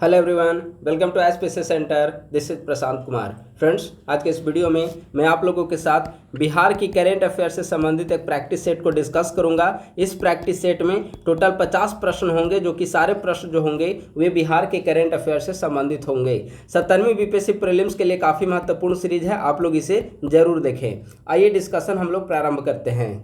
Hello everyone, welcome to SPC centre. This is Prashant Kumar. Friends, आज के इस वीडियो में मैं आप लोगों के साथ बिहार की करेंट अफेयर से संबंधित एक प्रैक्टिस सेट को डिस्कस करूंगा। इस प्रैक्टिस सेट में टोटल 50 प्रश्न होंगे, जो कि सारे प्रश्न जो होंगे वे बिहार के करेंट अफेयर से संबंधित होंगे। 17वीं बीपीएससी प्रीलिम्स के लिए काफ़ी महत्वपूर्ण सीरीज है, आप लोग इसे जरूर देखें। आइए डिस्कशन हम लोग प्रारंभ करते हैं।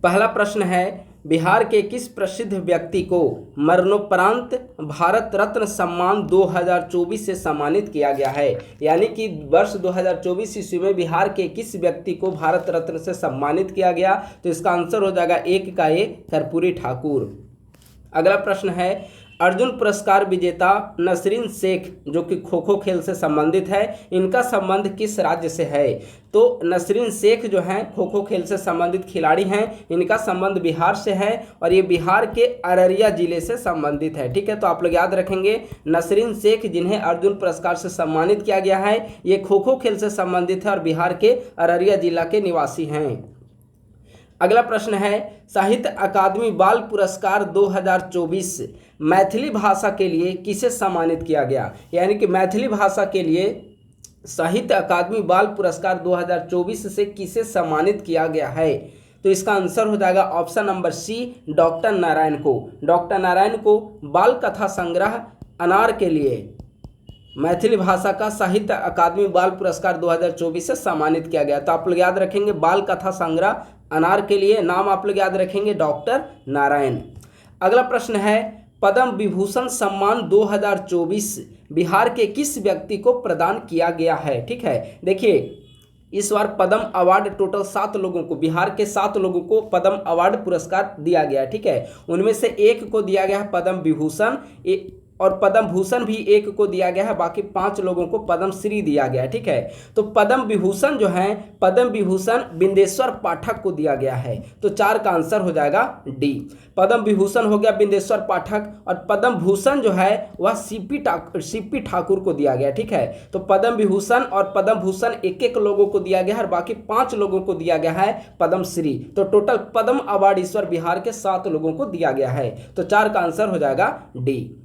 पहला प्रश्न है, बिहार के किस प्रसिद्ध व्यक्ति को मरणोपरांत भारत रत्न सम्मान 2024 से सम्मानित किया गया है? यानी कि वर्ष 2024 ईस्वी में बिहार के किस व्यक्ति को भारत रत्न से सम्मानित किया गया? तो इसका आंसर हो जाएगा एक का ए, कर्पूरी ठाकुर। अगला प्रश्न है, अर्जुन पुरस्कार विजेता नसरीन शेख जो कि खो खो खेल से संबंधित है, इनका संबंध किस राज्य से है? तो नसरीन शेख जो हैं खो खो खेल से संबंधित खिलाड़ी हैं, इनका संबंध बिहार से है और ये बिहार के अररिया जिले से संबंधित है। ठीक है, तो आप लोग याद रखेंगे नसरीन शेख जिन्हें अर्जुन पुरस्कार से सम्मानित किया गया है, ये खो खो खेल से संबंधित है और बिहार के अररिया जिला के निवासी हैं। अगला प्रश्न है, साहित्य अकादमी बाल पुरस्कार 2024 मैथिली भाषा के लिए किसे सम्मानित किया गया? यानी कि मैथिली भाषा के लिए साहित्य अकादमी बाल पुरस्कार 2024 से किसे सम्मानित किया गया है? तो इसका आंसर हो जाएगा option number C, doctor Narayan को। डॉक्टर नारायण को बाल कथा संग्रह अनार के लिए मैथिली भाषा का साहित्य अकादमी बाल पुरस्कार 2024 से सम्मानित किया गया। तो आप लोग याद रखेंगे बाल कथा संग्रह अनार के लिए नाम आप लोग याद रखेंगे डॉक्टर नारायण। अगला प्रश्न है, पद्म विभूषण सम्मान 2024 बिहार के किस व्यक्ति को प्रदान किया गया है? ठीक है, देखिए इस बार पद्म अवार्ड टोटल 7 लोगों को, बिहार के 7 लोगों को पद्म अवार्ड पुरस्कार दिया गया है। ठीक है, उनमें से एक को दिया गया है पद्म विभूषण और पद्म भूषण भी एक को दिया गया है, बाकी 5 लोगों को पद्म श्री दिया गया है। ठीक है, तो पद्म विभूषण जो है, पद्म विभूषण बिंदेश्वर पाठक को दिया गया है। तो 4 का आंसर हो जाएगा डी। पद्म विभूषण हो गया बिंदेश्वर पाठक और पद्म भूषण जो है वह सीपी ठाकुर को दिया गया। ठीक है, तो पद्म विभूषण और पद्म भूषण एक लोगों को दिया गया है और बाकी 5 लोगों को दिया गया है पद्म श्री। तो टोटल पद्म अवार्ड इस बार बिहार के 7 लोगों को दिया गया है। तो 4 का आंसर हो जाएगा डी।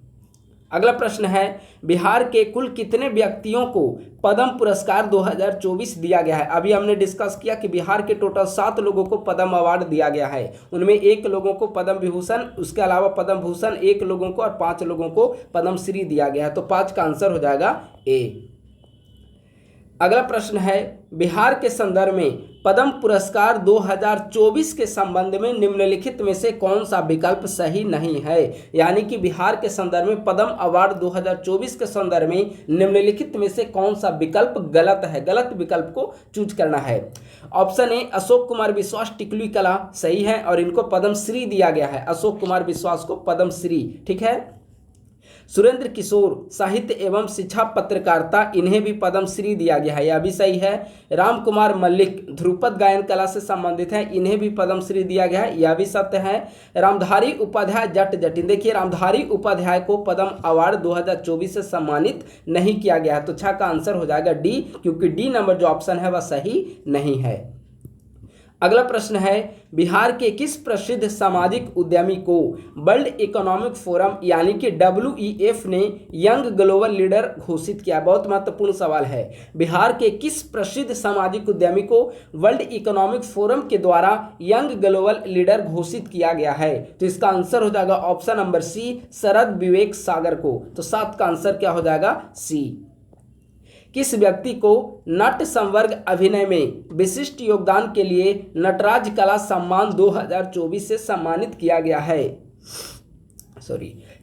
अगला प्रश्न है, बिहार के कुल कितने व्यक्तियों को पद्म पुरस्कार 2024 दिया गया है? अभी हमने डिस्कस किया कि बिहार के टोटल 7 लोगों को पद्म अवार्ड दिया गया है, उनमें 1 लोगों को पद्म विभूषण, उसके अलावा पद्म भूषण 1 लोगों को और 5 लोगों को पद्म श्री दिया गया है। तो 5 का आंसर हो जाएगा ए। अगला प्रश्न है, बिहार के संदर्भ में पद्म पुरस्कार 2024 के संबंध में निम्नलिखित में से कौन सा विकल्प सही नहीं है? यानी कि बिहार के संदर्भ में पद्म अवार्ड 2024 के संदर्भ में निम्नलिखित में से कौन सा विकल्प गलत है? गलत विकल्प को चूज करना है। ऑप्शन ए, अशोक कुमार विश्वास टिकली कला सही है और इनको पद्म श्री दिया गया है, अशोक कुमार विश्वास को पद्म श्री। ठीक है, सुरेंद्र किशोर साहित्य एवं शिक्षा पत्रकारिता, इन्हें भी पद्म श्री दिया गया है, यह भी सही है। राम कुमार मल्लिक ध्रुपद गायन कला से संबंधित है, इन्हें भी पद्म श्री दिया गया है, यह भी सत्य है। रामधारी उपाध्याय जट जटिन, देखिए रामधारी उपाध्याय को पद्म अवार्ड 2024 से सम्मानित नहीं किया गया है। तो 6 का आंसर हो जाएगा डी, क्योंकि डी नंबर जो ऑप्शन है वह सही नहीं है। अगला प्रश्न है, बिहार के किस प्रसिद्ध सामाजिक उद्यमी को वर्ल्ड इकोनॉमिक फोरम यानी कि WEF ने यंग ग्लोबल लीडर घोषित किया? बहुत महत्वपूर्ण सवाल है। बिहार के किस प्रसिद्ध सामाजिक उद्यमी को वर्ल्ड इकोनॉमिक फोरम के द्वारा यंग ग्लोबल लीडर घोषित किया गया है? तो इसका आंसर हो जाएगा ऑप्शन नंबर सी, शरद विवेक सागर को। तो 7 का आंसर क्या हो जाएगा? सी। किस व्यक्ति को नाट्य संवर्ग अभिनय में विशिष्ट योगदान के लिए नटराज कला सम्मान 2024 से सम्मानित किया गया है?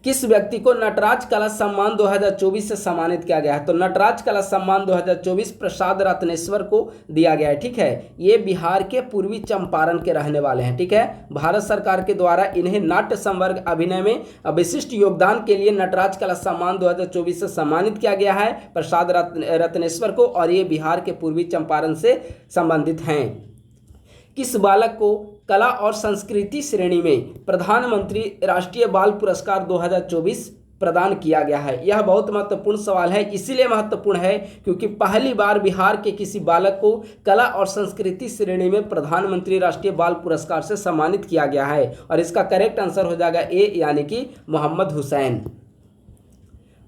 किस व्यक्ति को नटराज कला सम्मान 2024 से सम्मानित किया गया है? तो नटराज कला सम्मान 2024 प्रसाद रत्नेश्वर को दिया गया है। ठीक है, ये बिहार के पूर्वी चंपारण के रहने वाले हैं। ठीक है, भारत सरकार के द्वारा इन्हें नाट्य संवर्ग अभिनय में विशिष्ट योगदान के लिए नटराज कला सम्मान 2024 से सम्मानित किया गया है प्रसाद रत्नेश्वर को, और ये बिहार के पूर्वी चंपारण से संबंधित हैं। किस बालक को कला और संस्कृति श्रेणी में प्रधानमंत्री राष्ट्रीय बाल पुरस्कार 2024 प्रदान किया गया है? यह बहुत महत्वपूर्ण सवाल है, इसीलिए महत्वपूर्ण है क्योंकि पहली बार बिहार के किसी बालक को कला और संस्कृति श्रेणी में प्रधानमंत्री राष्ट्रीय बाल पुरस्कार से सम्मानित किया गया है, और इसका करेक्ट आंसर हो जाएगा ए, यानी कि मोहम्मद हुसैन।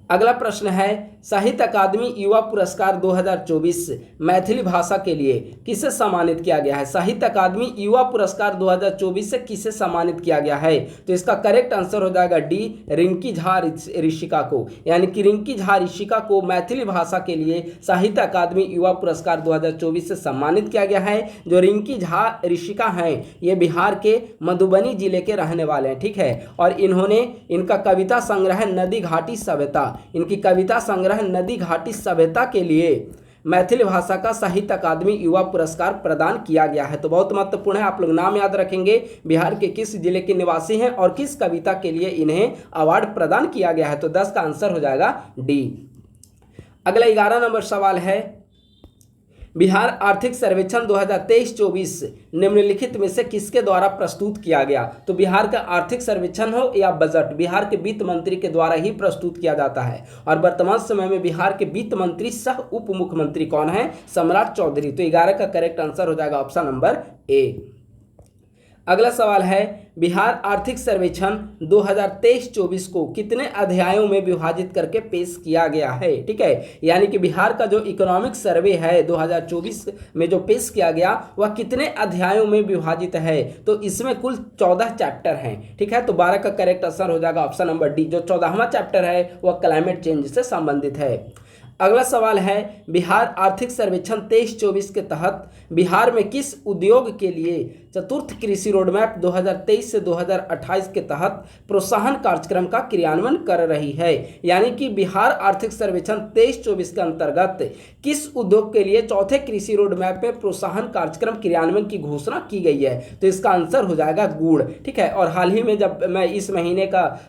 अगला प्रश्न है साहित्य अकादमी युवा पुरस्कार 2024 मैथिली भाषा के लिए किसे सम्मानित किया गया है। साहित्य अकादमी युवा पुरस्कार 2024 से किसे सम्मानित किया गया है। तो इसका करेक्ट आंसर हो जाएगा डी, रिंकी झा ऋषिका को, यानी कि रिंकी झा ऋषिका को मैथिली भाषा के लिए साहित्य अकादमी युवा पुरस्कार 2024 से सम्मानित किया गया है। जो रिंकी झा ऋषिका हैं ये बिहार के मधुबनी जिले के रहने वाले हैं, ठीक है। और इन्होंने इनका कविता संग्रह नदी घाटी सभ्यता, इनकी कविता संग्रह नदी घाटी सभ्यता के लिए मैथिली भाषा का साहित्य अकादमी युवा पुरस्कार प्रदान किया गया है। तो बहुत महत्वपूर्ण है, आप लोग नाम याद रखेंगे, बिहार के किस जिले के निवासी हैं और किस कविता के लिए इन्हें अवार्ड प्रदान किया गया है। तो 10 का आंसर हो जाएगा डी। अगला 11 नंबर सवाल है बिहार आर्थिक सर्वेक्षण 2023-24 निम्नलिखित में से किसके द्वारा प्रस्तुत किया गया। तो बिहार का आर्थिक सर्वेक्षण हो या बजट बिहार के वित्त मंत्री के द्वारा ही प्रस्तुत किया जाता है। और वर्तमान समय में बिहार के वित्त मंत्री सह उप मुख्यमंत्री कौन है, सम्राट चौधरी। तो 11 का करेक्ट आंसर हो जाएगा ऑप्शन नंबर ए। अगला सवाल है बिहार आर्थिक सर्वेक्षण 2023-24 को कितने अध्यायों में विभाजित करके पेश किया गया है, ठीक है। यानी कि बिहार का जो इकोनॉमिक सर्वे है 2024 में जो पेश किया गया वह कितने अध्यायों में विभाजित है। तो इसमें कुल 14 चैप्टर हैं, ठीक है। तो 12 का करेक्ट आंसर हो जाएगा ऑप्शन नंबर डी। जो 14वां चैप्टर है वह क्लाइमेट चेंज से संबंधित है। अगला सवाल है बिहार आर्थिक सर्वेक्षण 23-24 के तहत बिहार में किस उद्योग के लिए चतुर्थ कृषि रोडमैप 2023 से 2028 के तहत प्रोत्साहन कार्यक्रम का क्रियान्वयन कर रही है। यानी कि बिहार आर्थिक सर्वेक्षण 23-24 के अंतर्गत किस उद्योग के लिए चौथे कृषि रोडमैप में प्रोत्साहन कार्यक्रम क्रियान्वयन की घोषणा की गई है। तो इसका आंसर हो जाएगा गुड़, ठीक है। और हाल ही में जब मैं इस महीने का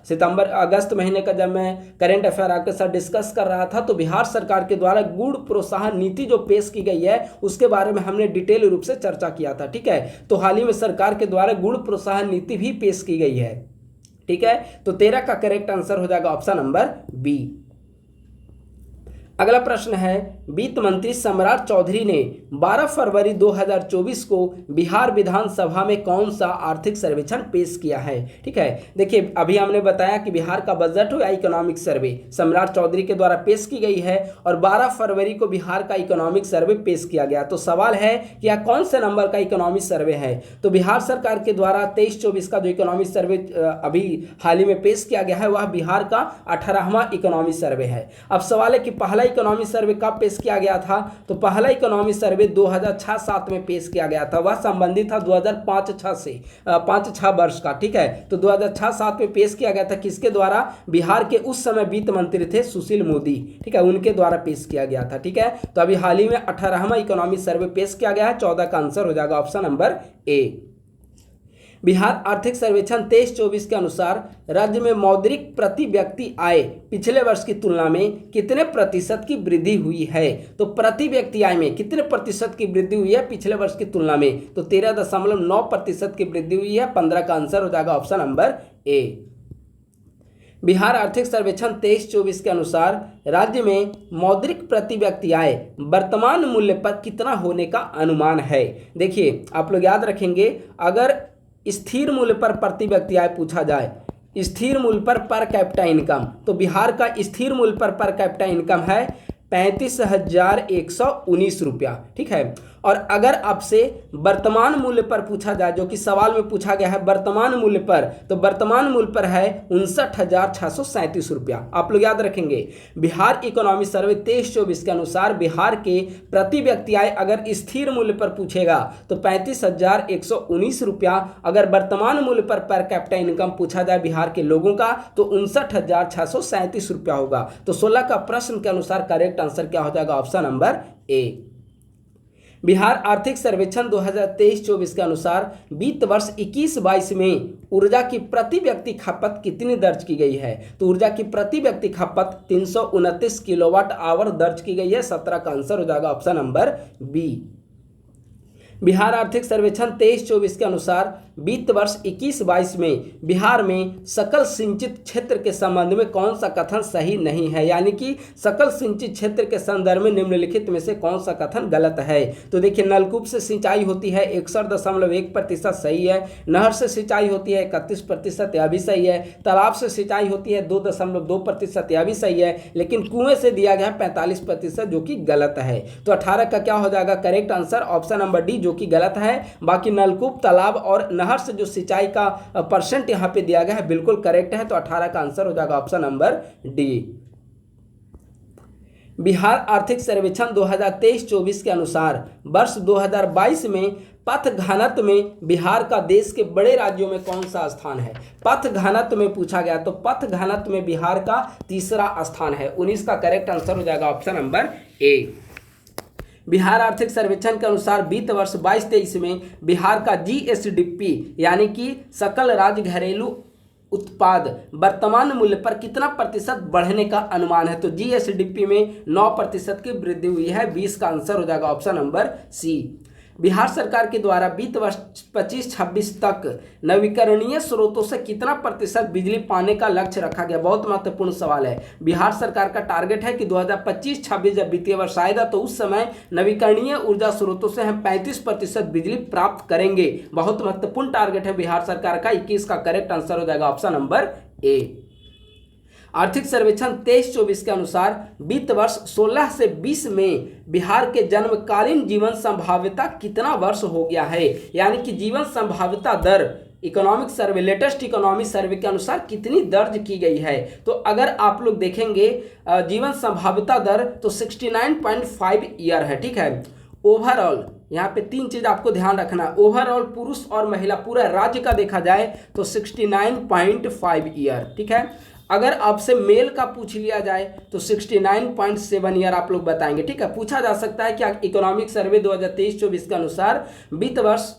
अगस्त महीने का जब मैं करेंट अफेयर आपके साथ डिस्कस कर रहा था तो बिहार सरकार के द्वारा गुड़ प्रोत्साहन नीति जो पेश की गई है उसके बारे में हमने डिटेल रूप से चर्चा किया था, ठीक है। तो हाल ही में सरकार के द्वारा गुड़ प्रोत्साहन नीति भी पेश की गई है, ठीक है। तो 13 का करेक्ट आंसर हो जाएगा ऑप्शन नंबर बी। अगला प्रश्न है वित्त मंत्री सम्राट चौधरी ने 12 फरवरी 2024 को बिहार विधानसभा में कौन सा आर्थिक सर्वेक्षण पेश किया है, ठीक है। देखिए अभी हमने बताया कि बिहार का बजट हो या इकोनॉमिक सर्वे सम्राट चौधरी के द्वारा पेश की गई है और 12 फरवरी को बिहार का इकोनॉमिक सर्वे पेश किया गया। तो सवाल है कि यह कौन से नंबर का इकोनॉमिक सर्वे है। तो बिहार सरकार के द्वारा 23-24 का जो इकोनॉमिक सर्वे अभी हाल ही में पेश किया गया है वह बिहार का 18वां इकोनॉमिक सर्वे है। अब सवाल है कि पहला इकोनॉमिक सर्वे कब पेश किया गया था। तो पहला इकोनॉमिक सर्वे 2006-07 में पेश किया गया था, वह संबंधित था 2005-06 से 5-6 वर्ष का, ठीक है। तो 2006-07 में पेश किया गया था किसके द्वारा, बिहार के उस समय वित्त मंत्री थे सुशील मोदी, ठीक है, उनके द्वारा पेश किया गया था, ठीक है। तो अभी हाल ही में 18वां इकोनॉमिक सर्वे पेश किया गया है। 14 का आंसर हो जाएगा ऑप्शन नंबर ए। बिहार आर्थिक सर्वेक्षण 23-24 के अनुसार राज्य में मौद्रिक प्रति व्यक्ति आय पिछले वर्ष की तुलना में कितने प्रतिशत की वृद्धि हुई है। तो प्रति व्यक्ति आय में कितने प्रतिशत की वृद्धि हुई है पिछले वर्ष की तुलना में। तो 13.9% की वृद्धि हुई है। 15 का आंसर हो जाएगा ऑप्शन नंबर ए। बिहार आर्थिक सर्वेक्षण 23-24 के अनुसार राज्य में मौद्रिक प्रति व्यक्ति आय वर्तमान मूल्य पर कितना होने का अनुमान है। देखिए आप लोग याद रखेंगे, अगर स्थिर मूल्य पर प्रति व्यक्ति आय पूछा जाए, स्थिर मूल्य पर कैपिटा इनकम, तो बिहार का स्थिर मूल्य पर कैपिटा इनकम है 35,119 रुपया, ठीक है। और अगर आपसे वर्तमान मूल्य पर पूछा जाए, जो कि सवाल में पूछा गया है वर्तमान मूल्य पर, तो वर्तमान मूल्य पर है 59,637 रुपया। आप लोग याद रखेंगे बिहार इकोनॉमिक सर्वे 23-24 के अनुसार बिहार के प्रति व्यक्ति आय अगर स्थिर मूल्य पर पूछेगा तो 35,119 रुपया, अगर वर्तमान मूल्य पर कैपिटा इनकम पूछा जाए बिहार के लोगों का तो 59,637 रुपया होगा। तो 16 का प्रश्न के अनुसार करेक्ट आंसर क्या हो जाएगा, ऑप्शन नंबर ए। बिहार आर्थिक सर्वेक्षण 2023-24 के अनुसार वित्त वर्ष 21-22 में ऊर्जा की प्रति व्यक्ति खपत कितनी दर्ज की गई है। तो ऊर्जा की प्रति व्यक्ति खपत 329 किलोवाट आवर दर्ज की गई है। 17 का आंसर हो जाएगा ऑप्शन नंबर बी। बिहार आर्थिक सर्वेक्षण 23-24 के अनुसार वित्त वर्ष 21-22 में बिहार में सकल सिंचित क्षेत्र के संबंध में कौन सा कथन सही नहीं है, यानी कि सकल सिंचित क्षेत्र के संदर्भ में निम्नलिखित में से कौन सा कथन गलत है। तो देखिए, नलकूप से सिंचाई होती है 61.1% सही है, नहर से सिंचाई होती है 31%, यह भी सही है, तालाब से सिंचाई होती है 2.2%, यह भी सही है, लेकिन कुएं से दिया गया 45% जो कि गलत है। तो 18 का क्या हो जाएगा correct answer, option number D जो कि गलत है। बाकी नलकूप, तालाब और नहर से जो सिंचाई का परसेंट यहाँ पे दिया गया है बिल्कुल करेक्ट है। तो 18 का आंसर हो जाएगा ऑप्शन नंबर डी। बिहार आर्थिक सर्वेक्षण 2023-24 के अनुसार वर्ष 2022 में पथ घनत्व में बिहार का देश के बड़े राज्यों में कौन सा स्थान है। पथ घनत्व में पूछा गया, तो पथ घनत्व में बिहार का तीसरा स्थान है। 19 का करेक्ट आंसर हो जाएगा ऑप्शन नंबर ए। बिहार आर्थिक सर्वेक्षण के अनुसार वित्त वर्ष 22-23 में बिहार का जीएसडीपी यानी कि सकल राज्य घरेलू उत्पाद वर्तमान मूल्य पर कितना प्रतिशत बढ़ने का अनुमान है। तो जीएसडीपी में 9% की वृद्धि हुई है। 20 का आंसर हो जाएगा ऑप्शन नंबर सी। बिहार सरकार के द्वारा वित्त वर्ष 25-26 तक नवीकरणीय स्रोतों से कितना प्रतिशत बिजली पाने का लक्ष्य रखा गया। बहुत महत्वपूर्ण सवाल है। बिहार सरकार का टारगेट है कि 2025-26 जब वित्तीय वर्ष आएगा तो उस समय नवीकरणीय ऊर्जा स्रोतों से हम 35% बिजली प्राप्त करेंगे। बहुत महत्वपूर्ण टारगेट है बिहार सरकार का। 21 का करेक्ट आंसर हो जाएगा ऑप्शन नंबर ए। आर्थिक सर्वेक्षण 23-24 के अनुसार वित्त वर्ष 16 से 20 में बिहार के जन्मकालीन जीवन संभाव्यता कितना वर्ष हो गया है, यानी कि जीवन संभाव्यता दर economic survey, latest economic survey के अनुसार कितनी दर्ज की गई है। तो अगर आप लोग देखेंगे जीवन संभाव्यता दर तो 69.5 ईयर है। ठीक है, ओवरऑल यहाँ पे 3 चीज आपको ध्यान रखना है। ओवरऑल पुरुष और महिला पूरा राज्य का देखा जाए तो 69.5 ईयर। ठीक है, अगर आपसे मेल का पूछ लिया जाए तो 69.7 ईयर आप लोग बताएंगे। ठीक है, पूछा जा सकता है कि इकोनॉमिक सर्वे 2023-24 के अनुसार वित्त वर्ष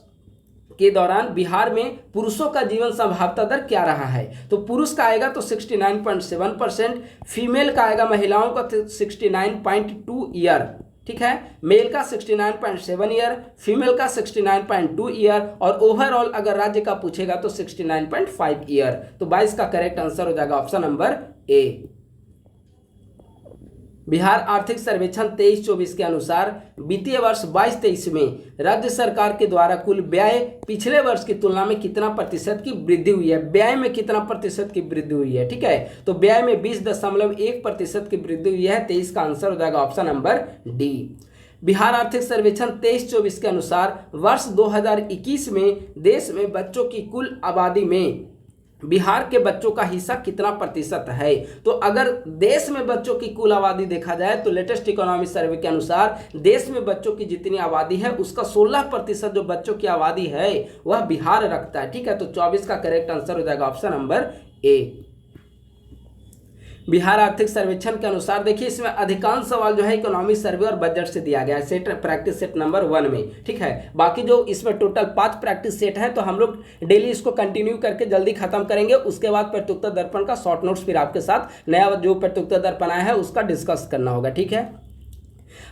के दौरान बिहार में पुरुषों का जीवन संभाव्यता दर क्या रहा है। तो पुरुष का आएगा तो 69.7%, फीमेल का आएगा महिलाओं का 69.2 ईयर। ठीक है, मेल का 69.7 ईयर, फीमेल का 69.2 ईयर और ओवरऑल अगर राज्य का पूछेगा तो 69.5 ईयर। तो 22 का करेक्ट आंसर हो जाएगा ऑप्शन नंबर ए। बिहार आर्थिक सर्वेक्षण 23-24 के अनुसार वित्तीय वर्ष 22-23 में राज्य सरकार के द्वारा कुल व्यय पिछले वर्ष की तुलना में कितना प्रतिशत की वृद्धि हुई है। व्यय में कितना प्रतिशत की वृद्धि हुई है। ठीक है, तो व्यय में 20.1% की वृद्धि हुई है। 23 का आंसर हो जाएगा ऑप्शन नंबर डी। बिहार आर्थिक सर्वेक्षण 23-24 के अनुसार वर्ष 2021 में देश में बच्चों की कुल आबादी में बिहार के बच्चों का हिस्सा कितना प्रतिशत है। तो अगर देश में बच्चों की कुल आबादी देखा जाए तो लेटेस्ट इकोनॉमिक सर्वे के अनुसार देश में बच्चों की जितनी आबादी है उसका 16% जो बच्चों की आबादी है वह बिहार रखता है। ठीक है, तो 24 का करेक्ट आंसर हो जाएगा ऑप्शन नंबर ए। बिहार आर्थिक सर्वेक्षण के अनुसार देखिए इसमें अधिकांश सवाल जो है इकोनॉमिक सर्वे और बजट से दिया गया है, सेट प्रैक्टिस सेट नंबर 1 में। ठीक है, बाकी जो इसमें टोटल 5 प्रैक्टिस सेट है तो हम लोग डेली इसको कंटिन्यू करके जल्दी खत्म करेंगे। उसके बाद प्रतियोगिता दर्पण का शॉर्ट नोट्स फिर आपके साथ नया जो प्रतियोगिता दर्पण आया है उसका डिस्कस करना होगा। ठीक है,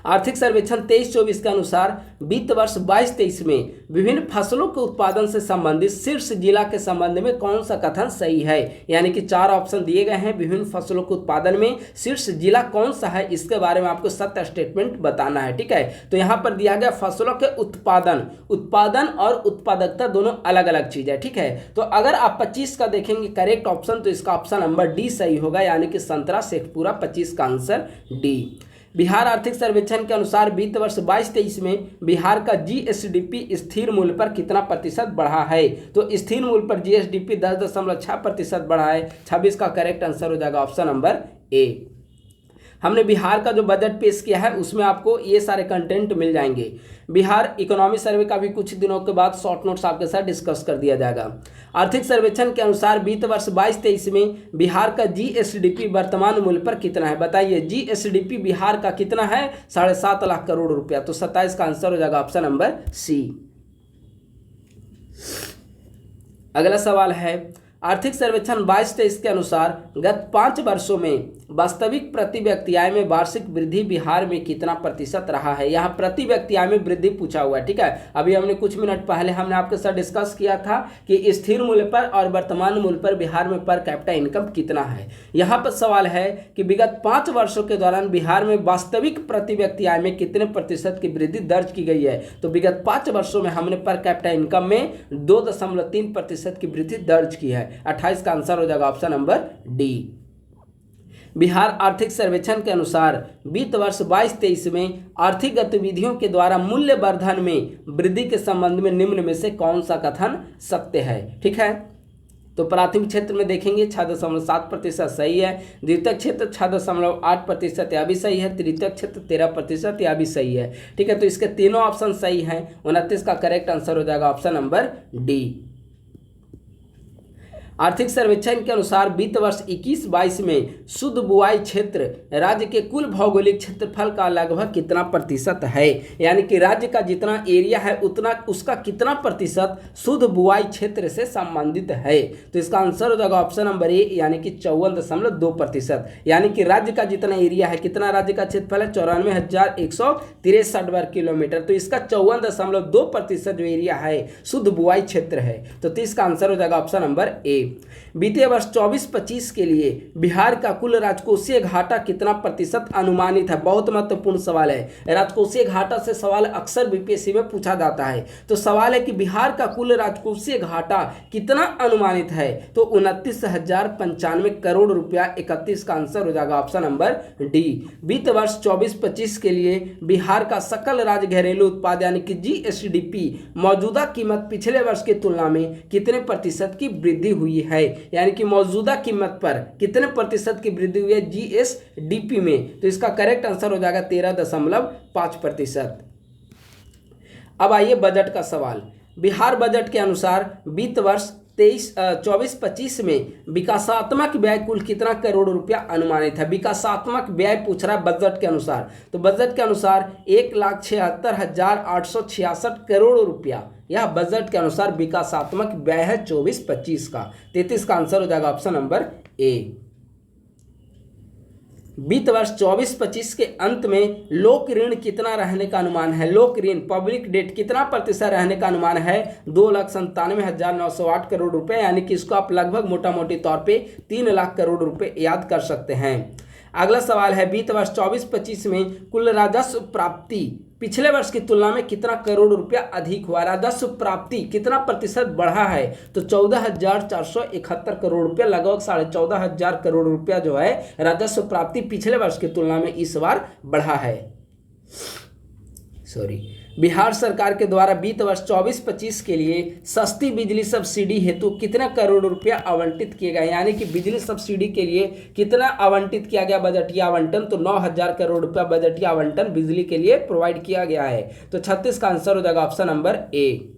आर्थिक सर्वेक्षण 23-24 के अनुसार वित्त वर्ष 22-23 में विभिन्न फसलों के उत्पादन से संबंधित शीर्ष जिला के संबंध में कौन सा कथन सही है। यानी कि 4 ऑप्शन दिए गए हैं। विभिन्न फसलों के उत्पादन में शीर्ष जिला कौन सा है इसके बारे में आपको सत्य स्टेटमेंट बताना है। ठीक है, तो यहाँ पर दिया गया फसलों के उत्पादन और उत्पादकता दोनों अलग अलग चीज है। ठीक है, तो अगर आप 25 का देखेंगे करेक्ट ऑप्शन तो इसका ऑप्शन नंबर डी सही होगा, यानी कि संतरा शेखपुरा। 25 का आंसर डी। बिहार आर्थिक सर्वेक्षण के अनुसार वित्त वर्ष 22-23 में बिहार का जीएसडीपी स्थिर मूल्य पर कितना प्रतिशत बढ़ा है। तो स्थिर मूल्य पर जीएसडीपी 10.6% बढ़ा है। 26 का करेक्ट आंसर हो जाएगा ऑप्शन नंबर ए। हमने बिहार का जो बजट पेश किया है उसमें आपको ये सारे कंटेंट मिल जाएंगे। बिहार इकोनॉमिक सर्वे का भी कुछ दिनों के बाद शॉर्ट नोट्स आपके साथ डिस्कस कर दिया जाएगा। आर्थिक सर्वेक्षण के अनुसार वित्त वर्ष 22-23 में बिहार का जीएसडीपी वर्तमान मूल्य पर कितना है। बताइए, जीएसडीपी बिहार का कितना है। 7.5 लाख करोड़ रुपया। तो 27 का आंसर हो जाएगा ऑप्शन नंबर सी। अगला सवाल है आर्थिक सर्वेक्षण 22-23 के अनुसार गत 5 वर्षों में वास्तविक प्रति व्यक्ति आय में वार्षिक वृद्धि बिहार में कितना प्रतिशत रहा है। यहाँ प्रति व्यक्ति आय में वृद्धि पूछा हुआ है, ठीक है। अभी हमने कुछ मिनट पहले हमने आपके साथ डिस्कस किया था कि स्थिर मूल्य पर और वर्तमान मूल्य पर बिहार में पर कैपिटा इनकम कितना है। यहाँ पर सवाल है कि विगत 5 वर्षों के दौरान बिहार में वास्तविक प्रति व्यक्ति आय में कितने प्रतिशत की वृद्धि दर्ज की गई है। तो विगत 5 वर्षों में हमने पर कैपिटा इनकम में 2.3% की वृद्धि दर्ज की है। 28 का आंसर हो जाएगा ऑप्शन नंबर डी। बिहार आर्थिक सर्वेक्षण के अनुसार वित्त वर्ष 22-23 में आर्थिक गतिविधियों के द्वारा मूल्य वर्धन में वृद्धि के संबंध में निम्न में से कौन सा कथन सत्य है, ठीक है। तो प्राथमिक क्षेत्र में देखेंगे 6.7% सही है, द्वितीयक क्षेत्र 6.8% यह भी सही है, तृतीयक क्षेत्र 13% यह भी सही है, ठीक है। तो इसके तीनों ऑप्शन सही हैं। 29 का करेक्ट आंसर हो जाएगा ऑप्शन नंबर डी। आर्थिक सर्वेक्षण के अनुसार वित्त वर्ष 21-22 में शुद्ध बुआई क्षेत्र राज्य के कुल भौगोलिक क्षेत्रफल का लगभग कितना प्रतिशत है। यानी कि राज्य का जितना एरिया है उतना उसका कितना प्रतिशत शुद्ध बुआई क्षेत्र से संबंधित है। तो इसका आंसर हो जाएगा ऑप्शन नंबर ए, यानी कि 54.2%। यानी कि राज्य का जितना एरिया है, कितना राज्य का क्षेत्रफल है, 94,163 वर्ग किलोमीटर। तो इसका 54.2% जो एरिया है शुद्ध बुआई क्षेत्र है। तो 30 का आंसर हो जाएगा ऑप्शन नंबर ए। बीते वर्ष 24-25 के लिए बिहार का कुल राजकोषीय घाटा कितना प्रतिशत अनुमानित है। बहुत महत्वपूर्ण सवाल है। राजकोषीय घाटा से सवाल अक्सर बीपीएससी में पूछा जाता है। तो सवाल है कि बिहार का कुल राजकोषीय घाटा कितना अनुमानित है। तो 29,095 करोड़ रुपया। 31 का आंसर हो जाएगा ऑप्शन नंबर डी। वित्त वर्ष 24-25 के लिए बिहार का सकल राज्य घरेलू उत्पाद यानी कि जीएसडीपी मौजूदा कीमत पिछले वर्ष की तुलना में कितने प्रतिशत की वृद्धि हुई है। यानी कि मौजूदा कीमत पर कितने प्रतिशत की वृद्धि हुई है जीएसडीपी में। तो इसका करेक्ट आंसर हो जाएगा 13.5%। अब आइए बजट का सवाल। बिहार बजट के अनुसार वित्त वर्ष 24-25 में विकासात्मक व्यय कुल कितना करोड़ रुपया अनुमानित है। विकासात्मक व्यय पूछ रहा है बजट के अनुसार। तो बजट के अनुसार 1,76,866 करोड़ रुपया यह बजट के अनुसार विकासात्मक व्यय है 24-25 का। 33 का आंसर हो जाएगा ऑप्शन नंबर ए। वित्त वर्ष 24-25 के अंत में लोक ऋण कितना रहने का अनुमान है। लोक ऋण पब्लिक डेट कितना प्रतिशत रहने का अनुमान है। 2,97,908 करोड़ रुपए। यानी कि इसको आप लगभग मोटा मोटी तौर पे 3 लाख करोड़ रुपए याद कर सकते हैं। अगला सवाल है वित्त वर्ष 24-25 में कुल राजस्व प्राप्ति पिछले वर्ष की तुलना में कितना करोड़ रुपया अधिक हुआ। राजस्व प्राप्ति कितना प्रतिशत बढ़ा है। तो 14,471 करोड़ रुपया, लगभग 14,500 करोड़ रुपया जो है राजस्व प्राप्ति पिछले वर्ष की तुलना में इस बार बढ़ा है। बिहार सरकार के द्वारा वित्त वर्ष 24-25 के लिए सस्ती बिजली सब्सिडी हेतु कितना करोड़ रुपया आवंटित किए गए। यानी कि बिजली सब्सिडी के लिए कितना आवंटित किया गया बजटीय आवंटन। तो 9,000 करोड़ रुपया बजटीय आवंटन बिजली के लिए प्रोवाइड किया गया है। तो 36 का आंसर हो जाएगा ऑप्शन नंबर ए।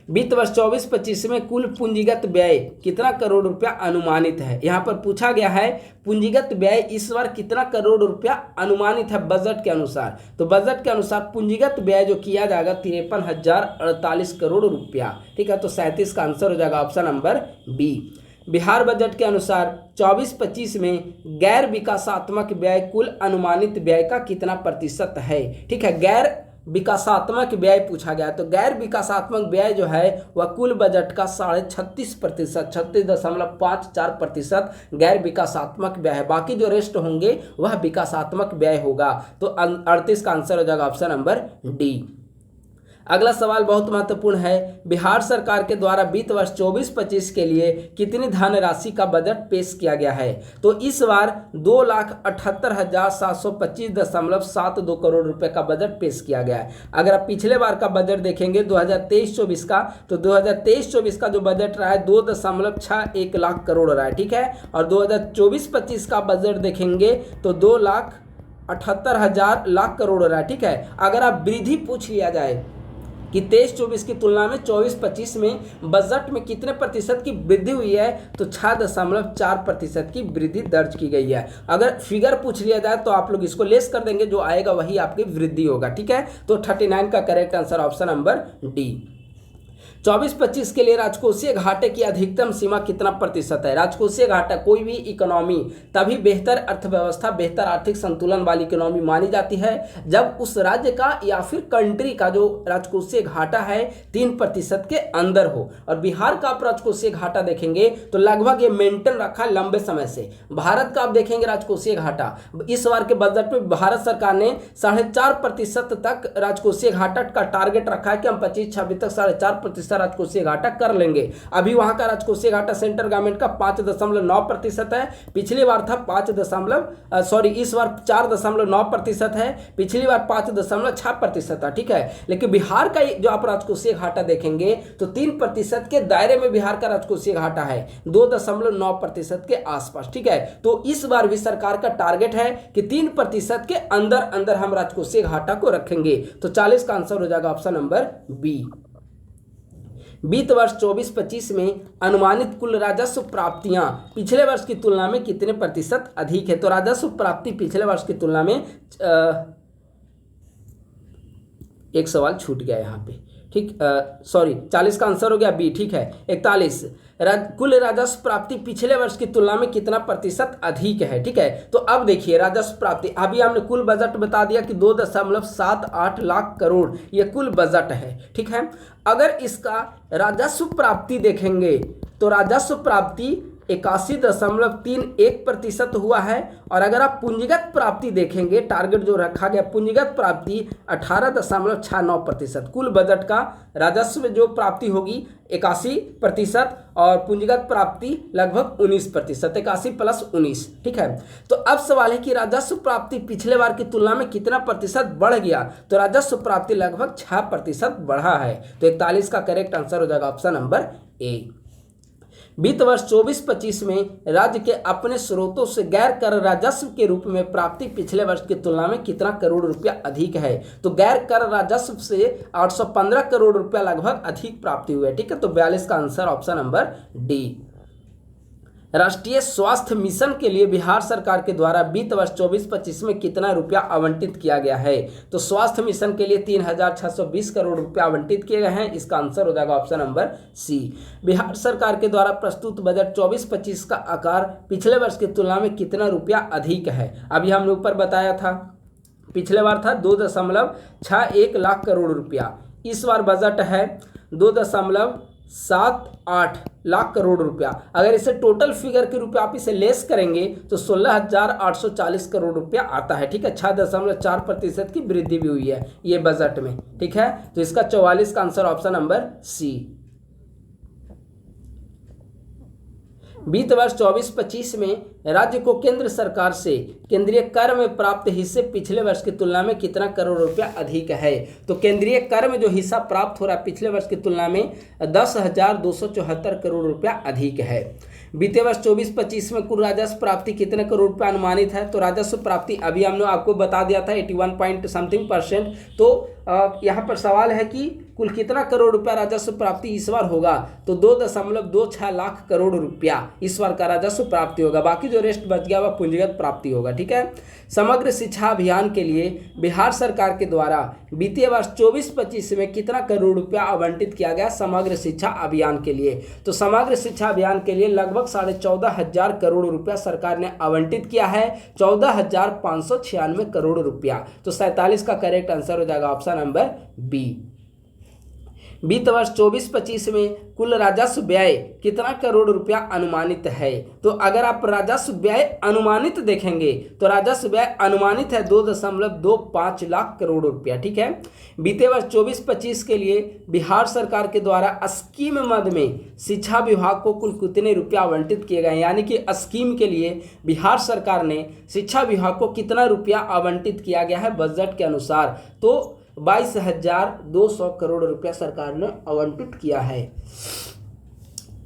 वित्त वर्ष 24-25 में कुल पूंजीगत व्यय कितना करोड़ रुपया अनुमानित है। यहाँ पर पूछा गया है पूंजीगत व्यय इस बार कितना करोड़ रुपया अनुमानित है बजट के अनुसार। तो बजट के अनुसार पूंजीगत व्यय जो किया जाएगा 53,048 करोड़ रुपया, ठीक है। तो 37 का आंसर हो जाएगा option number B. Bihar budget के अनुसार 24-25 में गैर विकासात्मक व्यय कुल अनुमानित व्यय का कितना प्रतिशत है, ठीक है। गैर विकासात्मक व्यय पूछा गया। तो गैर विकासात्मक व्यय जो है वह कुल बजट का 36.5%, 36.54% गैर विकासात्मक व्यय है। बाकी जो रेस्ट होंगे वह विकासात्मक व्यय होगा। तो 38 का आंसर हो जाएगा ऑप्शन नंबर डी। अगला सवाल बहुत महत्वपूर्ण है। बिहार सरकार के द्वारा वित्त वर्ष 24-25 के लिए कितनी धनराशि का बजट पेश किया गया है। तो इस बार 2,78,725.72 करोड़ रुपए का बजट पेश किया गया है। अगर आप पिछले बार का बजट देखेंगे 2023-24 का, तो 2023-24 का जो बजट रहा है 2.61 लाख करोड़ रहा है, ठीक है। और 2024-25 का बजट देखेंगे तो 2,78,000 लाख करोड़ रहा है, ठीक है। अगर आप वृद्धि पूछ लिया जाए कि 23-24 की तुलना में 24-25 में बजट में कितने प्रतिशत की वृद्धि हुई है, तो 6.4% की वृद्धि दर्ज की गई है। अगर फिगर पूछ लिया जाए तो आप लोग इसको लेस कर देंगे, जो आएगा वही आपकी वृद्धि होगा, ठीक है। तो 39 का correct answer option number D. 24-25 के लिए राजकोषीय घाटे की अधिकतम सीमा कितना प्रतिशत है? राजकोषीय घाटा, कोई भी इकोनॉमी तभी बेहतर अर्थव्यवस्था, बेहतर आर्थिक संतुलन वाली इकोनॉमी मानी जाती है जब उस राज्य का या फिर कंट्री का जो राजकोषीय घाटा है 3% के अंदर हो। और बिहार का आप राजकोषीय घाटा देखेंगे तो लगभग ये मेंटेन रखा है लंबे समय से। भारत का आप देखेंगे राजकोषीय घाटा, इस बार के बजट में भारत सरकार ने 4.5% तक राजकोषीय घाटा का टारगेट रखा है कि हम 25-26 तक 4.5% राजकोषीय घाटा कर लेंगे। अभी वहां का राजकोषीय घाटा सेंट्रल गवर्नमेंट का 5.9% है। पिछली बार था इस बार 4.9% है, पिछली बार 5.6% था। ठीक है, लेकिन बिहार का जो आप राजकोषीय घाटा देखेंगे तो 3% के दायरे में बिहार का राजकोषीय घाटा है, 2.9% के आसपास। ठीक है, तो इस बार भी सरकार का टारगेट है कि 3% के अंदर अंदर हम राजकोषीय घाटा को रखेंगे। तो 40 का आंसर हो जाएगा ऑप्शन नंबर बी। वित्त वर्ष 24-25 में अनुमानित कुल राजस्व प्राप्तियां पिछले वर्ष की तुलना में कितने प्रतिशत अधिक है? तो राजस्व प्राप्ति पिछले वर्ष की तुलना में एक सवाल छूट गया यहाँ पे। ठीक, 40 का आंसर हो गया बी। ठीक है, 41 कुल राजस्व प्राप्ति पिछले वर्ष की तुलना में कितना प्रतिशत अधिक है? ठीक है, तो अब देखिए राजस्व प्राप्ति, अभी हमने कुल बजट बता दिया कि 2.78 लाख करोड़ ये कुल बजट है। ठीक है, अगर इसका राजस्व प्राप्ति देखेंगे तो राजस्व प्राप्ति 81.31% हुआ है। और अगर आप पूंजीगत प्राप्ति देखेंगे, टारगेट जो रखा गया पूंजीगत प्राप्ति 18.69%। कुल बजट का राजस्व जो प्राप्ति होगी 81% और पूंजीगत प्राप्ति लगभग 19%, 81 + 19। ठीक है, तो अब सवाल है कि राजस्व प्राप्ति पिछले बार की तुलना में कितना प्रतिशत बढ़ गया? तो राजस्व प्राप्ति लगभग 6% बढ़ा है। तो 41 का करेक्ट आंसर हो जाएगा ऑप्शन नंबर ए। वित्त वर्ष 24-25 में राज्य के अपने स्रोतों से गैर कर राजस्व के रूप में प्राप्ति पिछले वर्ष की तुलना में कितना करोड़ रुपया अधिक है? तो गैर कर राजस्व से 815 करोड़ रुपया लगभग अधिक प्राप्ति हुई है। ठीक है, तो 42 का आंसर ऑप्शन नंबर डी। राष्ट्रीय स्वास्थ्य मिशन के लिए बिहार सरकार के द्वारा वित्त वर्ष 24-25 में कितना रुपया आवंटित किया गया है? तो स्वास्थ्य मिशन के लिए 3,620 करोड़ रुपया आवंटित किए गए हैं। इसका आंसर हो जाएगा ऑप्शन नंबर सी। बिहार सरकार के द्वारा प्रस्तुत बजट 24-25 का आकार पिछले वर्ष की तुलना में कितना रुपया अधिक है? अभी हमने ऊपर बताया था, पिछले बार था 2.61 लाख करोड़ रुपया, इस बार बजट है 2.78 लाख करोड़ रुपया। अगर इसे टोटल फिगर के रूप में आप इसे लेस करेंगे तो 16,840 करोड़ रुपया आता है। ठीक है, 6.4% की वृद्धि भी हुई है ये बजट में। ठीक है, तो इसका 44 का आंसर ऑप्शन नंबर सी। वित्त वर्ष 24-25 में राज्य को केंद्र सरकार से केंद्रीय कर में प्राप्त हिस्से पिछले वर्ष की तुलना में कितना करोड़ रुपया अधिक है? तो केंद्रीय कर में जो हिस्सा प्राप्त हो रहा है पिछले वर्ष की तुलना में 10,274 करोड़ रुपया अधिक है। वित्तीय वर्ष 24-25 में कुल राजस्व प्राप्ति कितने करोड़ रुपया अनुमानित है? तो राजस्व प्राप्ति अभी हमने आपको बता दिया था 81 पॉइंट समथिंग %। तो यहाँ पर सवाल है कि कुल कितना करोड़ रुपया राजस्व प्राप्ति इस बार होगा? तो 2.26 लाख करोड़ रुपया इस बार का राजस्व प्राप्ति होगा। बाकी जो रेस्ट बच गया वह पूंजीगत प्राप्ति होगा। ठीक है, समग्र शिक्षा अभियान के लिए बिहार सरकार के द्वारा वित्तीय वर्ष 24-25 में कितना करोड़ रुपया आवंटित किया गया समग्र शिक्षा अभियान के लिए? तो समग्र शिक्षा अभियान के लिए लगभग 14,500 करोड़ रुपया सरकार ने आवंटित किया है, 14,596 करोड़ रुपया। तो 47 का करेक्ट आंसर हो जाएगा ऑप्शन नंबर बी। वित्त वर्ष 24-25 में कुल राजस्व व्यय कितना करोड़ रुपया अनुमानित है? तो अगर आप राजस्व व्यय अनुमानित देखेंगे तो राजस्व व्यय अनुमानित है 2.25 लाख करोड़ रुपया। ठीक है, वित्तीय वर्ष 24-25 के लिए बिहार सरकार के द्वारा स्कीम मद में शिक्षा विभाग को कुल कितने रुपया आवंटित किए गए? यानी कि स्कीम के लिए बिहार सरकार ने शिक्षा विभाग को कितना रुपया आवंटित किया गया है बजट के अनुसार? तो 22,200 करोड़ रुपया सरकार ने आवंटित किया है।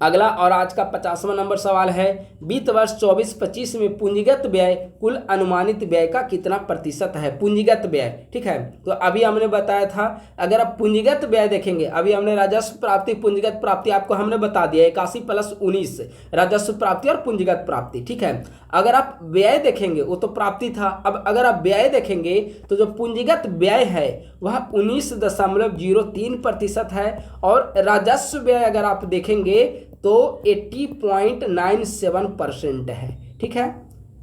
अगला और आज का 50वां नंबर सवाल है, वित्त वर्ष 24-25 में पूंजीगत व्यय कुल अनुमानित व्यय का कितना प्रतिशत है? पूंजीगत व्यय, ठीक है। तो अभी हमने बताया था, अगर आप पूंजीगत व्यय देखेंगे, अभी हमने राजस्व प्राप्ति पूंजीगत प्राप्ति आपको हमने बता दिया 81 + 19 राजस्व प्राप्ति और पूंजीगत प्राप्ति, ठीक है। अगर आप व्यय देखेंगे, वो तो प्राप्ति था, अब अगर आप व्यय देखेंगे तो जो पूंजीगत व्यय है वह 19.03% है और राजस्व व्यय अगर आप देखेंगे तो 80.97% है, ठीक है।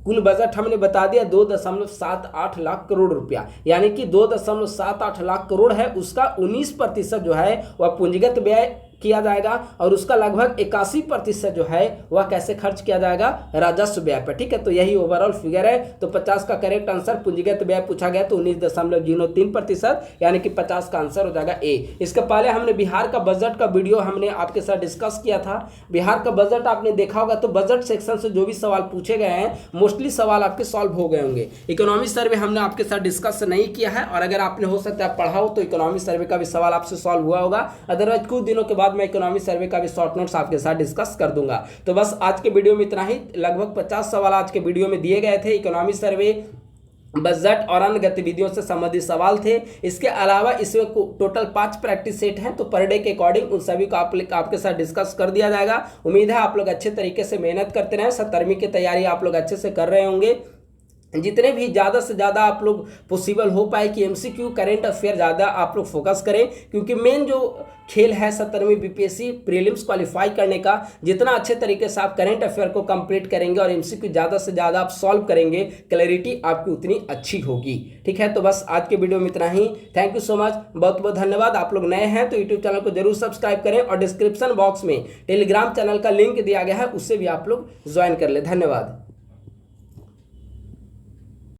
कुल बजट हमने बता दिया 2.78 लाख करोड़ रुपया, यानी कि 2.78 लाख करोड़ है, उसका 19% जो है वह पूंजीगत व्यय किया जाएगा और उसका लगभग 81% जो है वह कैसे खर्च किया जाएगा? राजस्व व्यय पर, ठीक है। तो यही ओवरऑल फिगर है। तो 50 का करेक्ट आंसर पूंजीगत व्यय पूछा गया तो 19.03%, यानी कि 50 का आंसर हो जाएगा ए। इसके पहले हमने बिहार का बजट का वीडियो हमने आपके साथ डिस्कस किया था। बिहार का बजट आपने देखा होगा, तो बजट सेक्शन से जो भी सवाल पूछे गए हैं मोस्टली सवाल आपके सॉल्व हो गए होंगे। इकोनॉमिक सर्वे हमने आपके साथ डिस्कस नहीं किया है, और अगर आपने हो सकता है पढ़ा हो तो इकोनॉमिक सर्वे का भी सवाल आपसे सॉल्व हुआ होगा। अदरवाइज कुछ दिनों के बाद मैं इकोनॉमिक सर्वे का भी शॉर्ट नोट्स आपके साथ डिस्कस कर दूंगा। तो बस आज के वीडियो में इतना ही। लगभग 50 सवाल आज के वीडियो में दिए गए थे। इकोनॉमिक सर्वे, बजट और अन्य गतिविधियों से संबंधित सवाल थे। इसके अलावा इसमें टोटल 5 प्रैक्टिस सेट हैं, तो पर डे के अकॉर्डिंग उन सभी को आपके साथ डिस्कस कर दिया जाएगा। उम्मीद है आप लोग अच्छे तरीके से मेहनत करते रहें। 17वीं की तैयारी आप लोग अच्छे से कर रहे होंगे। जितने भी ज़्यादा से ज़्यादा आप लोग पॉसिबल हो पाए कि एमसीक्यू करेंट अफेयर ज़्यादा आप लोग फोकस करें, क्योंकि मेन जो खेल है 17वीं बीपीएससी प्रीलिम्स क्वालिफाई करने का, जितना अच्छे तरीके से आप करेंट अफेयर को कंप्लीट करेंगे और एमसीक्यू ज़्यादा से ज़्यादा आप सॉल्व करेंगे, क्लैरिटी आपकी उतनी अच्छी होगी, ठीक है। तो बस आज के वीडियो में इतना ही। थैंक यू सो मच, बहुत बहुत धन्यवाद। आप लोग नए हैं तो यूट्यूब चैनल को जरूर सब्सक्राइब करें और डिस्क्रिप्शन बॉक्स में टेलीग्राम चैनल का लिंक दिया गया है, उससे भी आप लोग ज्वाइन कर ले। धन्यवाद।